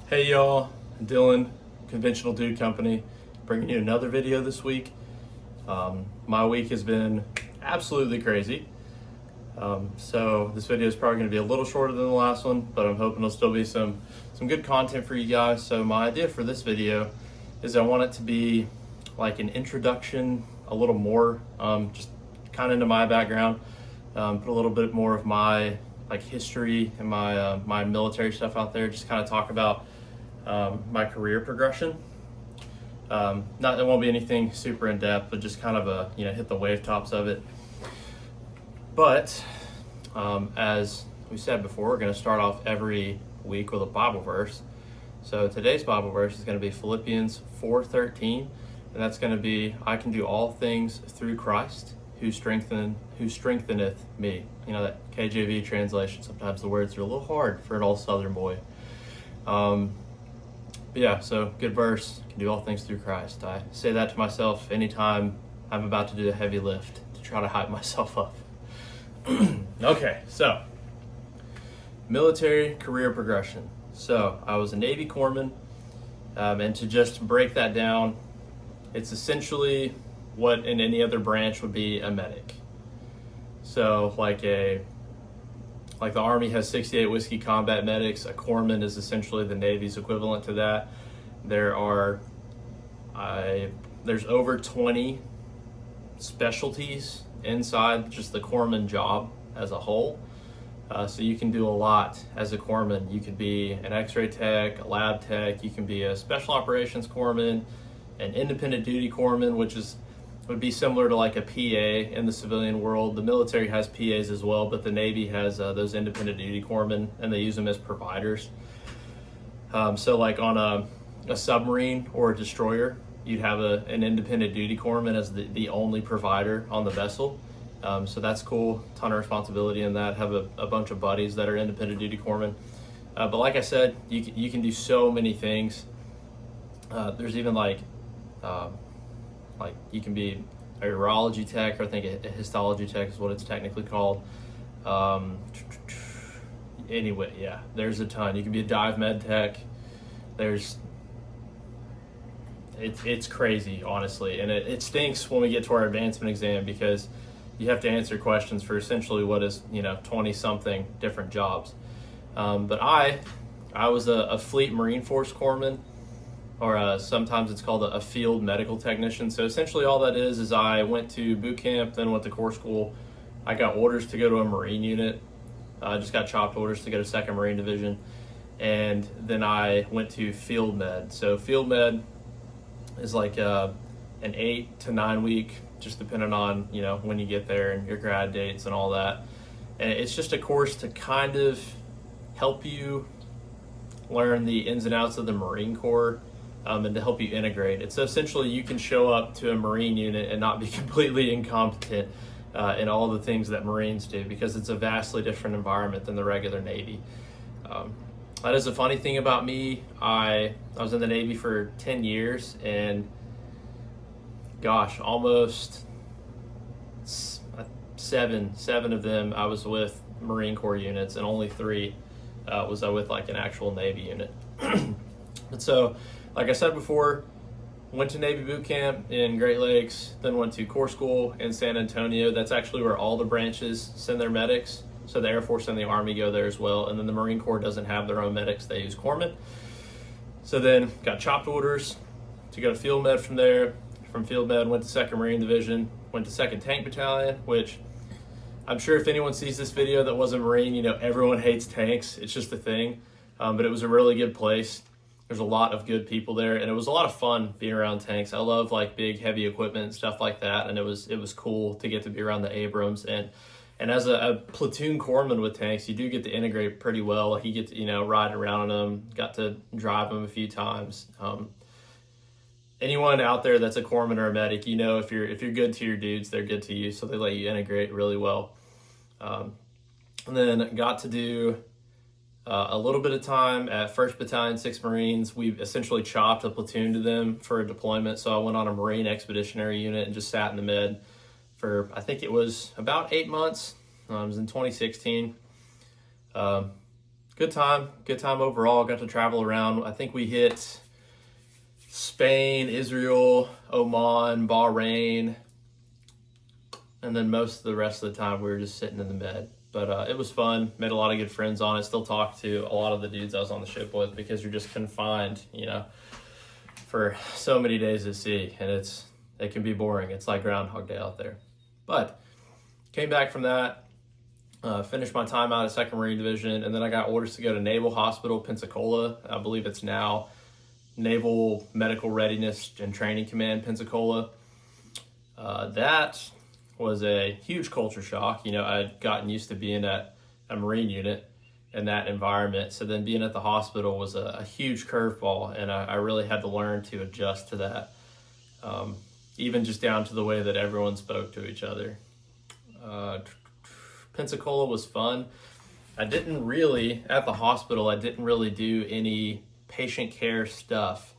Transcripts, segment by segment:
Hey y'all, Dylan, Conventional Dude Company, bringing you another video this week. My week has been absolutely crazy. So this video is probably going to be a little shorter than the last one, but I'm hoping there'll still be some good content for you guys. So my idea for this video is I want it to be like an introduction, a little more, just kind of into my background, put a little bit more of my history and my military stuff out there, just kind of talk about my career progression. It won't be anything super in depth, but just kind of hit the Wavetops of it. But as we said before, we're going to start off every week with a Bible verse. So today's Bible verse is going to be Philippians 4:13, and that's going to be, "I can do all things through Christ who strengtheneth me." You know, that KJV translation, sometimes the words are a little hard for an old Southern boy. But yeah, so good verse, can do all things through Christ. I say that to myself anytime I'm about to do a heavy lift to try to hype myself up. Okay, so military career progression. So I was a Navy corpsman, and to just break that down, it's essentially what in any other branch would be a medic. So like the Army has 68 whiskey combat medics, a corpsman is essentially the Navy's equivalent to that. There's over 20 specialties inside just the corpsman job as a whole. So you can do a lot as a corpsman. You could be an x-ray tech, a lab tech, you can be a special operations corpsman, an independent duty corpsman, which would be similar to like a PA in the civilian world. The military has PAs as well, but the Navy has those independent duty corpsmen, and they use them as providers. So like on a submarine or a destroyer, you'd have an independent duty corpsman as the only provider on the vessel. So that's cool, ton of responsibility in that. Have a bunch of buddies that are independent duty corpsmen. But like I said, you can do so many things. There's even like you can be a urology tech, or I think a histology tech is what it's technically called. Anyway, yeah, there's a ton. You can be a dive med tech. It's crazy, honestly, and it stinks when we get to our advancement exam, because you have to answer questions for essentially what is 20 something different jobs. But I was a Fleet Marine Force corpsman, or sometimes it's called a field medical technician. So essentially all that is I went to boot camp, then went to Corps School. I got orders to go to a Marine unit. I just got chopped orders to go to 2nd Marine Division. And then I went to field med. So field med is like an 8 to 9 week, just depending on when you get there and your grad dates and all that. And it's just a course to kind of help you learn the ins and outs of the Marine Corps, and to help you integrate it. So essentially you can show up to a Marine unit and not be completely incompetent in all the things that Marines do, because it's a vastly different environment than the regular Navy. That is a funny thing about me. I was in the Navy for 10 years, and gosh, almost seven of them I was with Marine Corps units, and only 3 was I with like an actual Navy unit. But so, like I said before, went to Navy boot camp in Great Lakes, then went to Corps School in San Antonio. That's actually where all the branches send their medics. So the Air Force and the Army go there as well. And then the Marine Corps doesn't have their own medics. They use corpsmen. So then got chopped orders to go to field med from there. From field med, went to 2nd Marine Division, went to 2nd Tank Battalion, which I'm sure if anyone sees this video that was a Marine, everyone hates tanks. It's just a thing. But it was a really good place. There's a lot of good people there, and it was a lot of fun being around tanks. I love like big, heavy equipment and stuff like that, and it was cool to get to be around the Abrams. And as a platoon corpsman with tanks, you do get to integrate pretty well. Like you get to ride around on them, got to drive them a few times. Anyone out there that's a corpsman or a medic, if you're good to your dudes, they're good to you, so they let you integrate really well. And then got to do a little bit of time at 1st Battalion, 6th Marines. We essentially chopped a platoon to them for a deployment. So I went on a Marine Expeditionary Unit and just sat in the med for, I think it was about 8 months. It was in 2016. Good time overall. Got to travel around. I think we hit Spain, Israel, Oman, Bahrain, and then most of the rest of the time we were just sitting in the med. But it was fun. Made a lot of good friends on it. Still talk to a lot of the dudes I was on the ship with, because you're just confined, for so many days at sea, and it can be boring. It's like Groundhog Day out there. But came back from that. Finished my time out at 2nd Marine Division, and then I got orders to go to Naval Hospital, Pensacola. I believe it's now Naval Medical Readiness and Training Command, Pensacola. That was a huge culture shock. I'd gotten used to being at a Marine unit in that environment, so then being at the hospital was a huge curveball, and I really had to learn to adjust to that, even just down to the way that everyone spoke to each other. Pensacola was fun. At the hospital, I didn't really do any patient care stuff,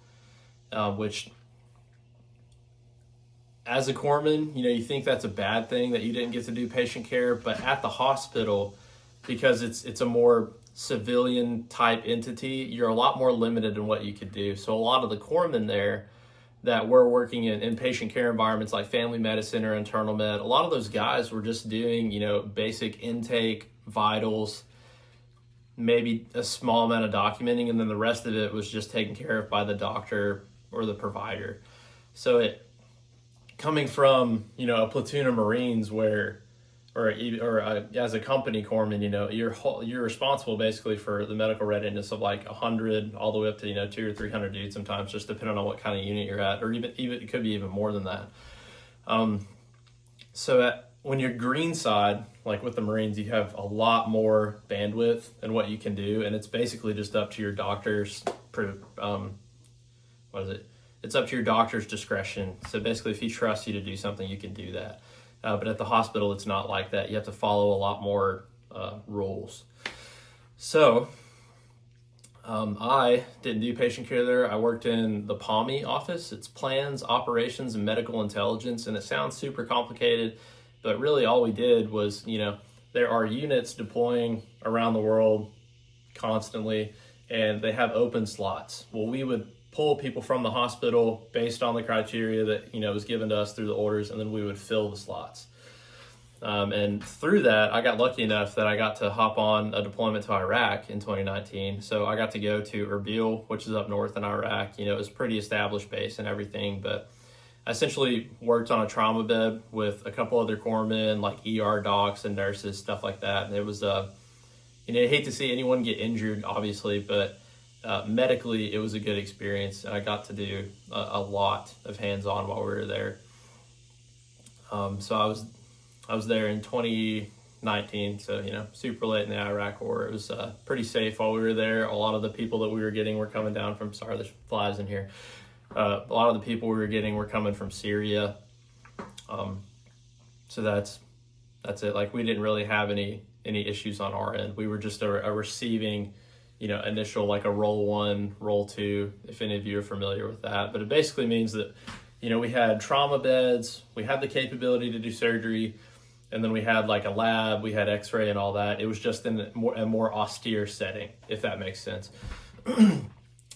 which as a corpsman, you think that's a bad thing that you didn't get to do patient care, but at the hospital, because it's a more civilian type entity, you're a lot more limited in what you could do. So a lot of the corpsmen there that were working in patient care environments like family medicine or internal med, a lot of those guys were just doing, basic intake, vitals, maybe a small amount of documenting, and then the rest of it was just taken care of by the doctor or the provider. So coming from, a platoon of Marines as a company corpsman, you're responsible basically for the medical readiness of like 100 all the way up to 200 or 300 dudes sometimes, just depending on what kind of unit you're at, or even it could be even more than that. When you're green side, like with the Marines, you have a lot more bandwidth in what you can do, and it's basically just up to your doctor's It's up to your doctor's discretion. So basically, if he trusts you to do something, you can do that. But at the hospital, it's not like that. You have to follow a lot more rules. So I didn't do patient care there. I worked in the POMI office. It's Plans, Operations, and Medical Intelligence. And it sounds super complicated, but really all we did was, there are units deploying around the world constantly, and they have open slots. Well, we would pull people from the hospital based on the criteria that was given to us through the orders, and then we would fill the slots. And through that, I got lucky enough that I got to hop on a deployment to Iraq in 2019. So I got to go to Erbil, which is up north in Iraq. It was a pretty established base and everything, but I essentially worked on a trauma bed with a couple other corpsmen, like ER docs and nurses, stuff like that. And it was, I hate to see anyone get injured, obviously, but medically, it was a good experience. I got to do a lot of hands-on while we were there. So I was there in 2019, so super late in the Iraq War. It was pretty safe while we were there. A lot of the people that we were getting were coming down from, sorry, there's flies in here. A lot of the people we were getting were coming from Syria. So that's it. Like, we didn't really have any issues on our end. We were just a receiving, initial, like a roll 1, roll 2, if any of you are familiar with that. But it basically means that, we had trauma beds, we had the capability to do surgery, and then we had like a lab, we had x-ray and all that. It was just in a more austere setting, if that makes sense. And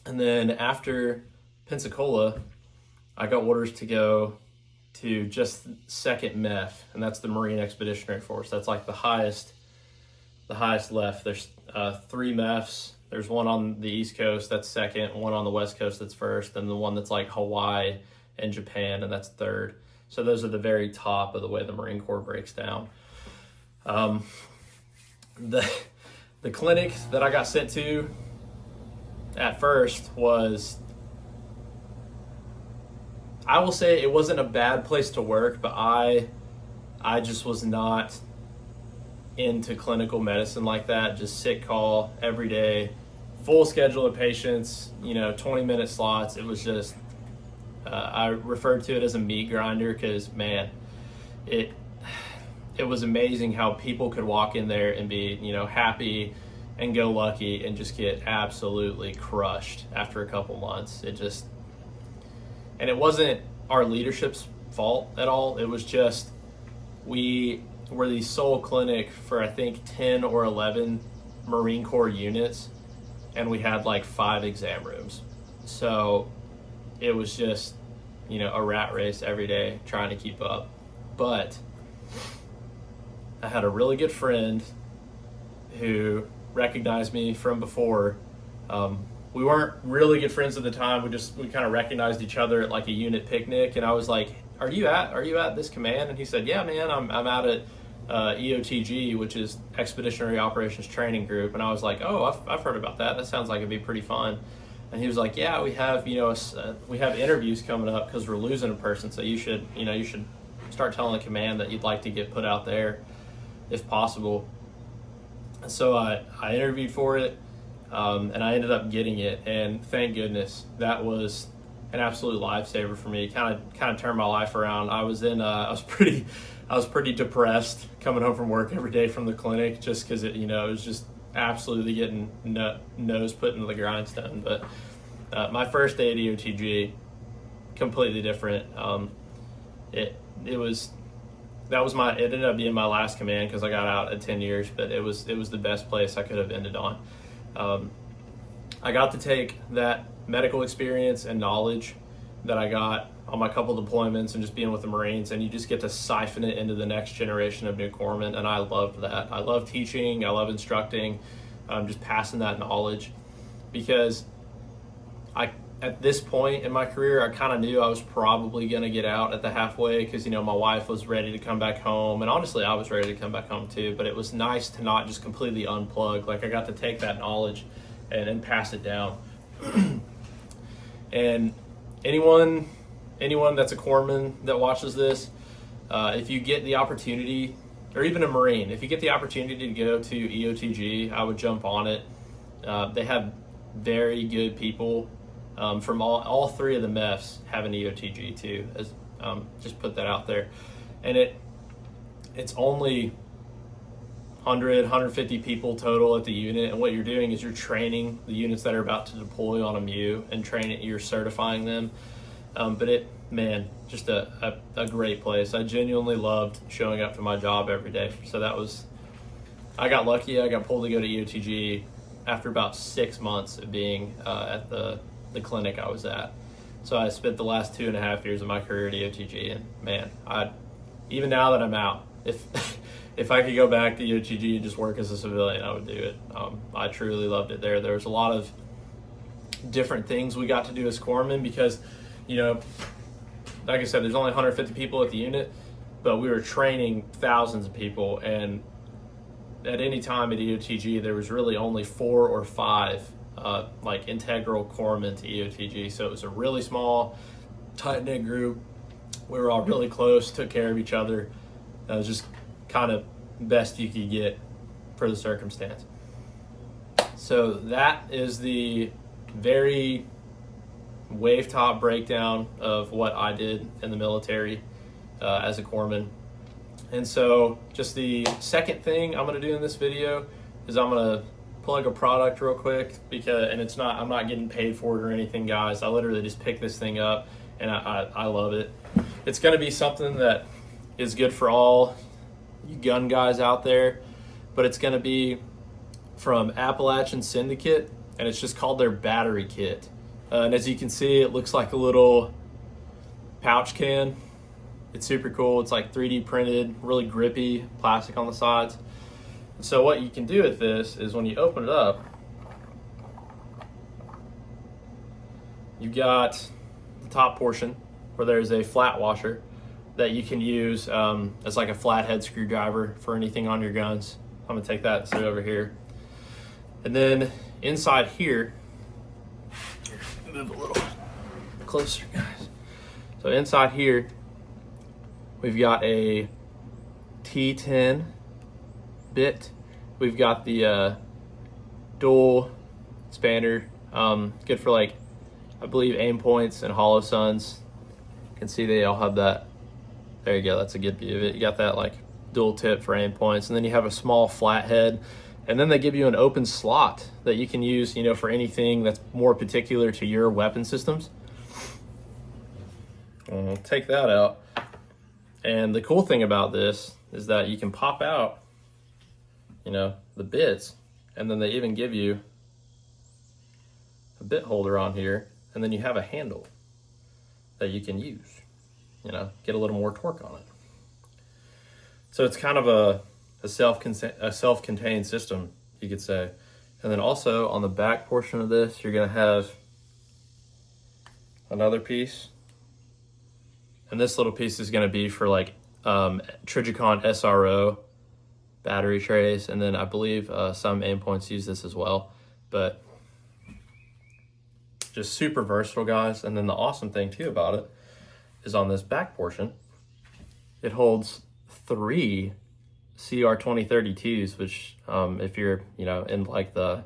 then after Pensacola, I got orders to go to just 2nd MEF, and that's the Marine Expeditionary Force. That's like the highest left. There's 3 MEFs. There's one on the East Coast, that's 2nd, one on the West Coast, that's 1st, and the one that's like Hawaii and Japan, and that's 3rd. So those are the very top of the way the Marine Corps breaks down. The clinic that I got sent to at first was, I will say it wasn't a bad place to work, but I just was not into clinical medicine like that. Just sick call every day, full schedule of patients, 20-minute slots. It was just, I referred to it as a meat grinder because, man, it was amazing how people could walk in there and be, happy and go lucky and just get absolutely crushed after a couple months. And it wasn't our leadership's fault at all. It was just, we were the sole clinic for, I think, 10 or 11 Marine Corps units, and we had like 5 exam rooms. So it was just, a rat race every day trying to keep up. But I had a really good friend who recognized me from before. We weren't really good friends at the time. We kind of recognized each other at like a unit picnic, and I was like, "Are you at this command?" And he said, "Yeah, man, I'm out at EOTG, which is Expeditionary Operations Training Group." And I was like, "Oh, I've heard about that. That sounds like it'd be pretty fun." And he was like, "Yeah, we have we have interviews coming up because we're losing a person. So you should start telling the command that you'd like to get put out there, if possible." And so I interviewed for it. And I ended up getting it, and thank goodness. That was an absolute lifesaver for me. Kind of turned my life around. I was pretty depressed coming home from work every day from the clinic, just because it was just absolutely getting nose put into the grindstone. But my first day at EOTG, completely different. It ended up being my last command because I got out at 10 years, but it was the best place I could have ended on. I got to take that medical experience and knowledge that I got on my couple deployments and just being with the Marines, and you just get to siphon it into the next generation of new corpsmen, and I loved that. I love teaching, I love instructing, just passing that knowledge, because at this point in my career, I kind of knew I was probably going to get out at the halfway, because my wife was ready to come back home, and honestly I was ready to come back home too, but it was nice to not just completely unplug. Like, I got to take that knowledge and pass it down. And anyone that's a corpsman that watches this, if you get the opportunity, or even a Marine, if you get the opportunity to go to EOTG, I would jump on it. They have very good people. From all 3 of the MEFs have an EOTG too, just put that out there. And it's only 150 people total at the unit, and what you're doing is you're training the units that are about to deploy on a MU, and you're certifying them. But just a great place. I genuinely loved showing up to my job every day. So I got lucky. I got pulled to go to EOTG after about 6 months of being at the clinic I was at. So I spent the last 2.5 years of my career at EOTG, and even now that I'm out, if I could go back to EOTG and just work as a civilian, I would do it. I truly loved it there. There was a lot of different things we got to do as corpsmen, because like I said, there's only 150 people at the unit, but we were training thousands of people, and at any time at EOTG there was really only 4 or 5 like integral corpsmen to EOTG. So it was a really small, tight-knit group. We were all really close, took care of each other. It was just kind of best you could get for the circumstance. So that is the very Wavetop breakdown of what I did in the military as a corpsman. And so just the second thing I'm going to do in this video is I'm going to plug a product real quick, I'm not getting paid for it or anything, guys. I literally just picked this thing up, and I love it. It's going to be something that is good for all you gun guys out there, but it's going to be from Appalachian Syndicate, and it's just called their battery kit. And as you can see, it looks like a little pouch can. It's super cool. It's like 3D printed, really grippy, plastic on the sides. So what you can do with this is when you open it up, you've got the top portion where there's a flat washer that you can use as like a flathead screwdriver for anything on your guns. I'm gonna take that and sit over here. And then inside here, move a little closer, guys. So inside here, we've got a T10 bit. We've got the dual spanner, good for, like, I believe aim points and hollow suns. You can see they all have that. There you go, that's a good view of it. You got that like dual tip for aim points, and then you have a small flathead, and then they give you an open slot that you can use, for anything that's more particular to your weapon systems. I'll take that out. And the cool thing about this is that you can pop out, the bits, And then they even give you a bit holder on here, and then you have a handle that you can use, you know, get a little more torque on it. So it's kind of a self-contained system, you could say. And then also on the back portion of this, you're gonna have another piece. And this little piece is gonna be for like Trigicon SRO battery trays. And then I believe some Aimpoints use this as well, but just super versatile, guys. And then the awesome thing too about it is on this back portion, it holds 3 CR2032s, which if you're, you know, in like the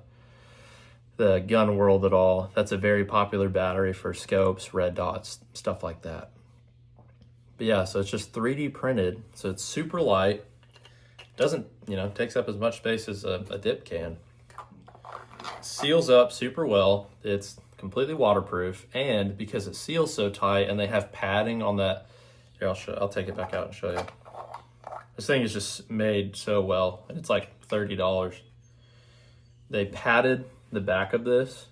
gun world at all, that's a very popular battery for scopes, red dots, stuff like that. But yeah, so it's just 3D printed, so it's super light, doesn't, you know, takes up as much space as a dip can. Seals up super well. It's completely waterproof, and because it seals so tight and they have padding on that, here, I'll take it back out and show you. This thing is just made so well, and it's like $30. They padded the back of this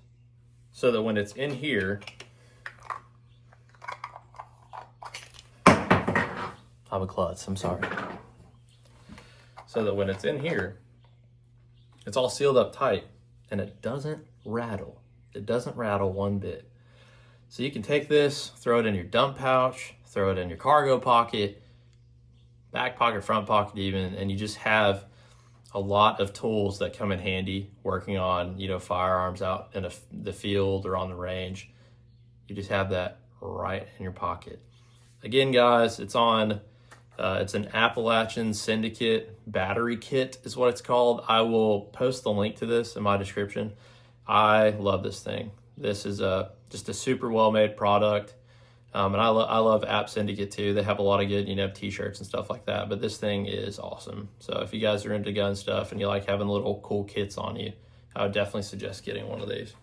so that when it's in here, I'm a klutz, I'm sorry. So that when it's in here, it's all sealed up tight and it doesn't rattle. It doesn't rattle one bit. So you can take this, throw it in your dump pouch, throw it in your cargo pocket, back pocket, front pocket even, and you just have a lot of tools that come in handy working on, you know, firearms out in the field or on the range. You just have that right in your pocket. Again, guys, it's on, it's an Appalachian Syndicate battery kit is what it's called. I will post the link to this in my description. I love this thing. This is just a super well-made product. And I love App Syndicate too. They have a lot of good, you know, t-shirts and stuff like that, but this thing is awesome. So if you guys are into gun stuff and you like having little cool kits on you, I would definitely suggest getting one of these.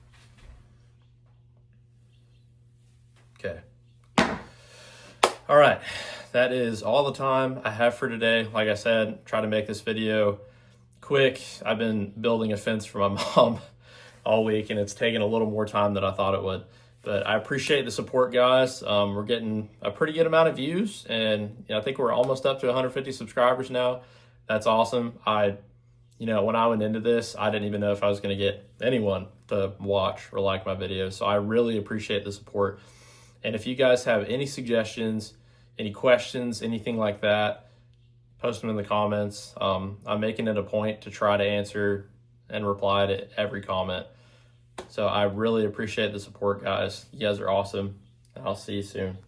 Okay. All right, that is all the time I have for today. Like I said, try to make this video quick. I've been building a fence for my mom all week, and it's taken a little more time than I thought it would. But I appreciate the support, guys. We're getting a pretty good amount of views, and you know, I think we're almost up to 150 subscribers now. That's awesome. You know, when I went into this, I didn't even know if I was going to get anyone to watch or like my videos. So I really appreciate the support. And if you guys have any suggestions, any questions, anything like that, post them in the comments. I'm making it a point to try to answer and reply to every comment. So I really appreciate the support, guys. You guys are awesome. I'll see you soon.